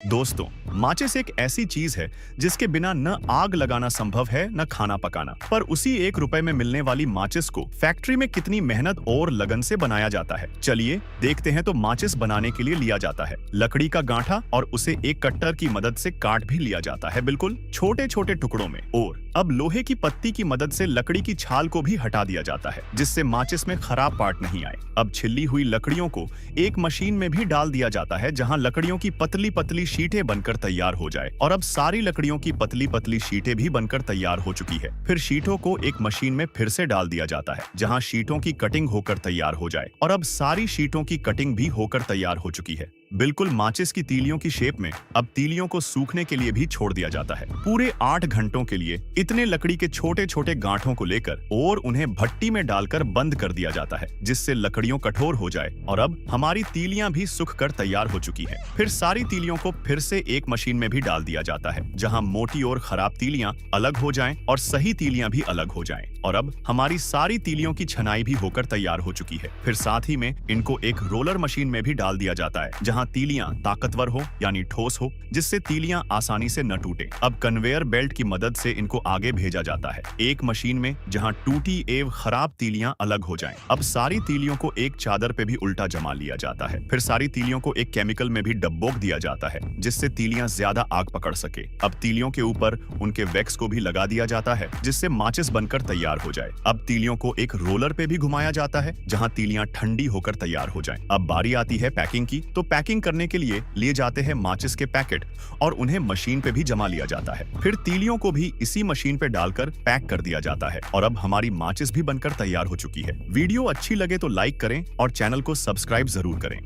दोस्तों, माचिस एक ऐसी चीज है जिसके बिना न आग लगाना संभव है न खाना पकाना। पर उसी 1 रुपए में मिलने वाली माचिस को फैक्ट्री में कितनी मेहनत और लगन से बनाया जाता है। चलिए देखते हैं। तो माचिस बनाने के लिए लिया जाता है लकड़ी का गांठा और उसे एक कट्टर की मदद से काट भी लिया जाता है, बिल्कुल छोटे छोटे टुकड़ों में। और अब लोहे की पत्ती की मदद से लकड़ी की छाल को भी हटा दिया जाता है, जिससे माचिस में खराब पार्ट नहीं आए। अब छिली हुई लकड़ियों को एक मशीन में भी डाल दिया जाता है, जहां लकड़ियों की पतली पतली शीटें बनकर तैयार हो जाए। और अब सारी लकड़ियों की पतली पतली शीटें भी बनकर तैयार हो चुकी है। फिर शीटों को एक मशीन में फिर से डाल दिया जाता है, जहां शीटों की कटिंग होकर तैयार हो जाए। और अब सारी शीटों की कटिंग भी होकर तैयार हो चुकी है, बिल्कुल माचिस की तीलियों की शेप में। अब तीलियों को सूखने के लिए भी छोड़ दिया जाता है पूरे 8 घंटों के लिए। इतने लकड़ी के छोटे छोटे गांठों को लेकर और उन्हें भट्टी में डालकर बंद कर दिया जाता है, जिससे लकड़ियों कठोर हो जाए। और अब हमारी तीलियां भी सूख कर तैयार हो चुकी है। फिर सारी तीलियों को फिर से एक मशीन में भी डाल दिया जाता है, जहां मोटी और खराब तीलियां अलग हो जाएं और सही तीलियां भी अलग हो जाएं। और अब हमारी सारी तीलियों की छनाई भी होकर तैयार हो चुकी है। फिर साथ ही में इनको एक रोलर मशीन में भी डाल दिया जाता है, जहां तीलियां ताकतवर हो यानी ठोस हो, जिससे तीलियां आसानी से न टूटे। अब कन्वेयर बेल्ट की मदद से इनको आगे भेजा जाता है एक मशीन में, जहां टूटी एवं खराब तीलियां अलग हो जाएं। अब सारी तीलियों को एक चादर पे भी उल्टा जमा लिया जाता है। फिर सारी तीलियों को एक केमिकल में भी डब्बोक दिया जाता है, जिससे तीलियां ज्यादा आग पकड़ सके। अब तीलियों के ऊपर उनके वैक्स को भी लगा दिया जाता है, जिससे माचिस बनकर तैयार हो जाए। अब तीलियों को एक रोलर पे भी घुमाया जाता है, जहां तीलियां ठंडी होकर तैयार हो जाएं। अब बारी आती है पैकिंग की। तो पैकिंग करने के लिए लिए जाते हैं माचिस के पैकेट और उन्हें मशीन पे भी जमा लिया जाता है। फिर तीलियों को भी इसी मशीन पे डालकर पैक कर दिया जाता है। और अब हमारी माचिस भी बनकर तैयार हो चुकी है। वीडियो अच्छी लगे तो लाइक करें और चैनल को सब्सक्राइब जरूर करें।